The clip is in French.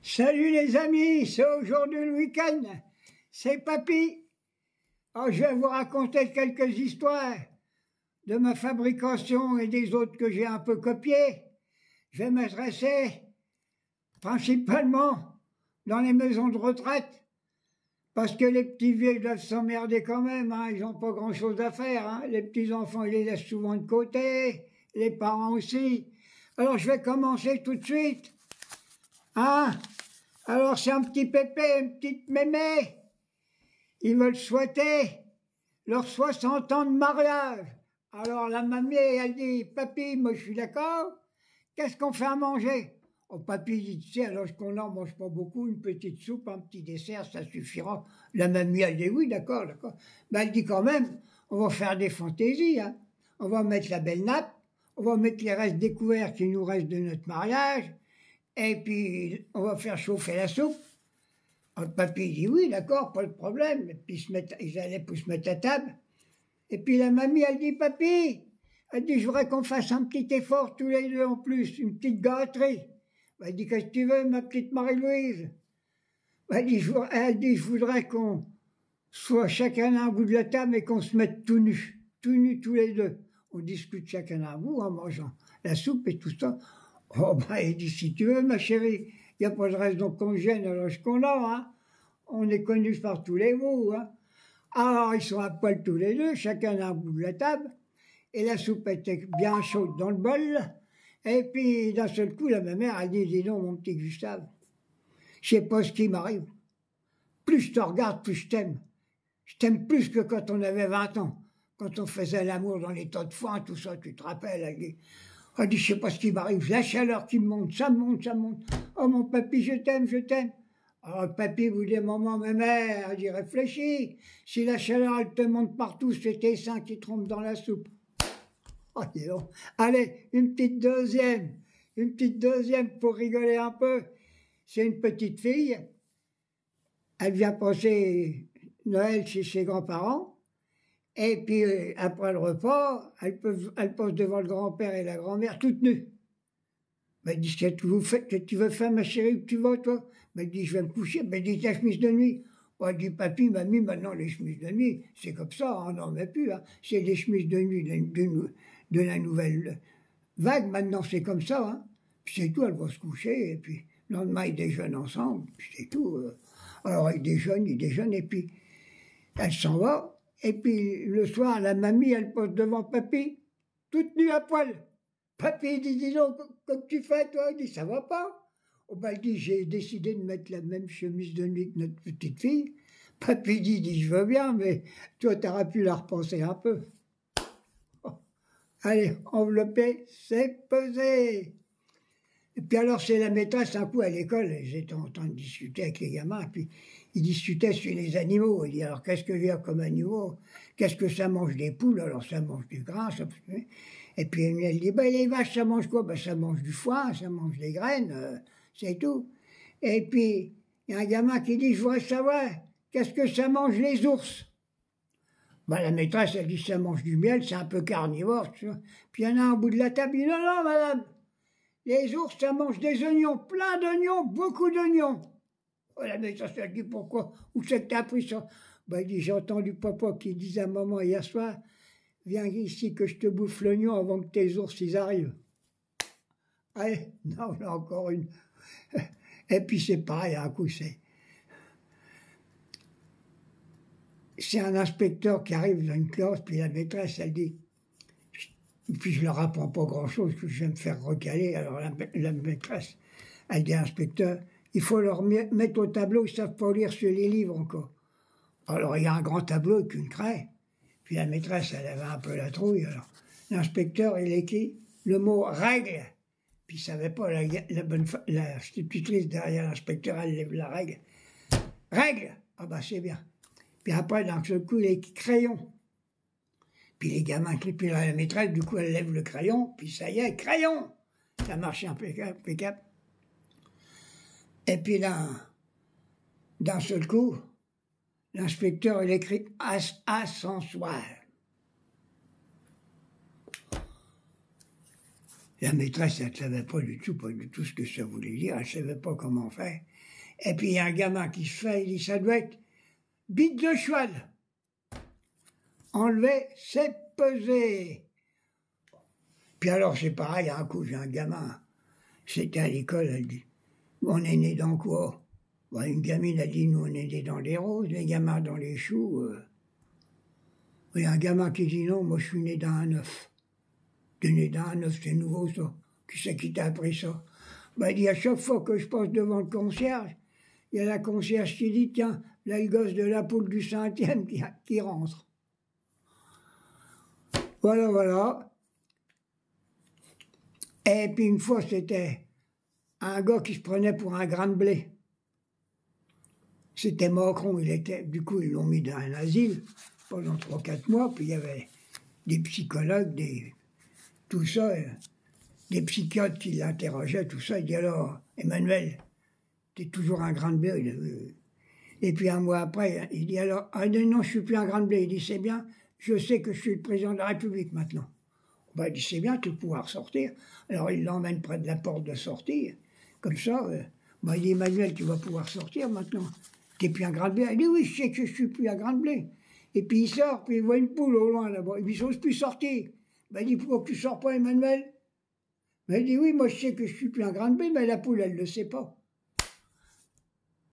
Salut les amis, c'est aujourd'hui le week-end. C'est Papy. Alors, je vais vous raconter quelques histoires de ma fabrication et des autres que j'ai un peu copiées. Je vais m'adresser principalement dans les maisons de retraite, parce que les petits vieux doivent s'emmerder quand même, hein, ils n'ont pas grand-chose à faire. Hein. Les petits-enfants, ils les laissent souvent de côté, les parents aussi. Alors je vais commencer tout de suite. Hein? Alors c'est un petit pépé, une petite mémé. Ils veulent souhaiter leurs 60 ans de mariage. Alors la mamie, elle dit, papy, moi je suis d'accord, qu'est-ce qu'on fait à manger? Oh, papy dit, tu sais, alors qu'on n'en mange pas beaucoup, une petite soupe, un petit dessert, ça suffira. La mamie, elle dit, oui, d'accord, d'accord. Mais elle dit quand même, on va faire des fantaisies, hein. On va mettre la belle nappe, on va mettre les restes découverts qui nous restent de notre mariage, et puis on va faire chauffer la soupe. Alors, papy dit, oui, d'accord, pas de problème. Et puis ils allaient pour se mettre à table. Et puis la mamie, elle dit, papy, elle dit, je voudrais qu'on fasse un petit effort tous les deux en plus, une petite gâterie. Elle dit, qu'est-ce que tu veux, ma petite Marie-Louise? Elle dit, je voudrais qu'on soit chacun à un bout de la table et qu'on se mette tout nus tous les deux. On discute chacun à un bout en mangeant la soupe et tout ça. Oh, ben, il dit, si tu veux, ma chérie, il n'y a pas de raison qu'on gêne à l'âge qu'on a, hein. On est connus par tous les mots, hein. Alors, ils sont à poil tous les deux, chacun à un bout de la table, et la soupe était bien chaude dans le bol. Et puis, d'un seul coup, ma mère a dit, dis donc, mon petit Gustave, je sais pas ce qui m'arrive. Plus je te regarde, plus je t'aime. Je t'aime plus que quand on avait 20 ans. Quand on faisait l'amour dans les tas de foin, tout ça, tu te rappelles. Elle dit, je sais pas ce qui m'arrive. La chaleur qui me monte, ça me monte, ça me monte. Oh, mon papy, je t'aime, je t'aime. Alors, papy vous dit, maman, ma mère, elle dit, réfléchis. Si la chaleur, elle te monte partout, c'est tes seins qui trompent dans la soupe. Oh, dis donc. Allez, une petite deuxième pour rigoler un peu. C'est une petite fille. Elle vient passer Noël chez ses grands-parents. Et puis, après le repas, elle passe devant le grand-père et la grand-mère toute nues. Elle dit, qu'est-ce que tu veux faire, ma chérie, où tu vas, toi? Elle dit, je vais me coucher. Elle dit, ta chemise de nuit. Elle dit, papy, mamie, maintenant, les chemises de nuit, c'est comme ça, on n'en met plus. Hein. C'est les chemises de nuit de la nouvelle vague, maintenant, c'est comme ça. Hein. Puis c'est tout, elle va se coucher, et puis le lendemain, ils déjeunent ensemble, puis c'est tout. Alors, ils déjeunent, et puis elle s'en va. Et puis, le soir, la mamie, elle passe devant papy, toute nue à poil. Papy dit, dis donc, comme tu fais, toi? Il dit, ça va pas. Oh, ben, il dit, j'ai décidé de mettre la même chemise de nuit que notre petite fille. Papy dit, je veux bien, mais toi, t'aurais pu la repenser un peu. Oh. Allez, enveloppé, c'est pesé. Et puis alors, c'est la maîtresse, un coup à l'école, ils étaient en train de discuter avec les gamins, et puis ils discutaient sur les animaux. Il dit, alors, qu'est-ce que j'ai comme animaux? Qu'est-ce que ça mange des poules? Alors, ça mange du gras, ça... Et puis elle dit, ben, les vaches, ça mange quoi? Ben, ça mange du foin, ça mange des graines, c'est tout. Et puis, il y a un gamin qui dit, je voudrais savoir, qu'est-ce que ça mange les ours? Ben, la maîtresse, elle dit, ça mange du miel, c'est un peu carnivore, tu vois. Puis il y en a un au bout de la table, il dit, non, non, madame, les ours, ça mange des oignons, plein d'oignons, beaucoup d'oignons. Oh, la maîtresse, elle dit, pourquoi? Où c'est que t'as appris ça? Ben, il dit, j'ai entendu papa qui disait à maman hier soir, viens ici que je te bouffe l'oignon avant que tes ours ils arrivent. Allez, non, on a encore une. Et puis c'est pareil, un coup c'est un inspecteur qui arrive dans une classe, puis la maîtresse, elle dit, puis je leur apprends pas grand-chose, que je vais me faire recaler. Alors la maîtresse, elle dit à l'inspecteur, il faut leur mettre au tableau, ils savent pas lire sur les livres encore. Alors il y a un grand tableau avec une craie. Puis la maîtresse, elle avait un peu la trouille. Alors l'inspecteur, il écrit le mot règle. Puis il savait pas, la institutrice derrière l'inspecteur, elle lève la règle. Règle! Ah bah c'est bien. Puis après, d'un seul coup, il écrit crayon. Puis les gamins crient, puis la maîtresse, du coup, elle lève le crayon, puis ça y est, crayon! Ça marche impeccable. Et puis là, d'un seul coup, l'inspecteur, il écrit ascensoir. La maîtresse, elle ne savait pas du tout ce que ça voulait dire, elle ne savait pas comment faire. Et puis il y a un gamin qui se fait, il dit, ça doit être bite de cheval. Enlever, c'est peser. Puis alors c'est pareil, un coup j'ai un gamin, c'était à l'école, elle dit, on est né dans quoi? Bah, une gamine a dit, nous on est né dans les roses, les gamins dans les choux. Il y a un gamin qui dit, non, moi je suis né dans un œuf. T'es né dans un œuf, c'est nouveau ça. Qui c'est qui t'a appris ça? Bah, il dit, à chaque fois que je passe devant le concierge, il y a la concierge qui dit, tiens, là le gosse de la poule du 5e qui rentre. Voilà, voilà. Et puis une fois, c'était un gars qui se prenait pour un grain de blé. C'était Macron, du coup ils l'ont mis dans un asile pendant 3-4 mois, puis il y avait des psychologues, tout ça, des psychiatres qui l'interrogeaient, tout ça. Il dit alors, Emmanuel, t'es toujours un grain de blé. Et puis un mois après, il dit alors, ah non, je suis plus un grain de blé. Il dit, c'est bien, je sais que je suis le président de la République maintenant. Ben, il dit, c'est bien, tu vas pouvoir sortir. Alors il l'emmène près de la porte de sortie, comme ça. Ben, il dit, Emmanuel, tu vas pouvoir sortir maintenant. T'es plus un grain de blé. Il dit, oui, je sais que je suis plus un grain de blé. Et puis il sort, puis il voit une poule au loin là-bas. Il dit, j'ose plus sortir. Ben, il dit, pourquoi tu sors pas, Emmanuel? Ben, il dit, oui, moi je sais que je suis plus un grain de blé, mais la poule, elle ne le sait pas.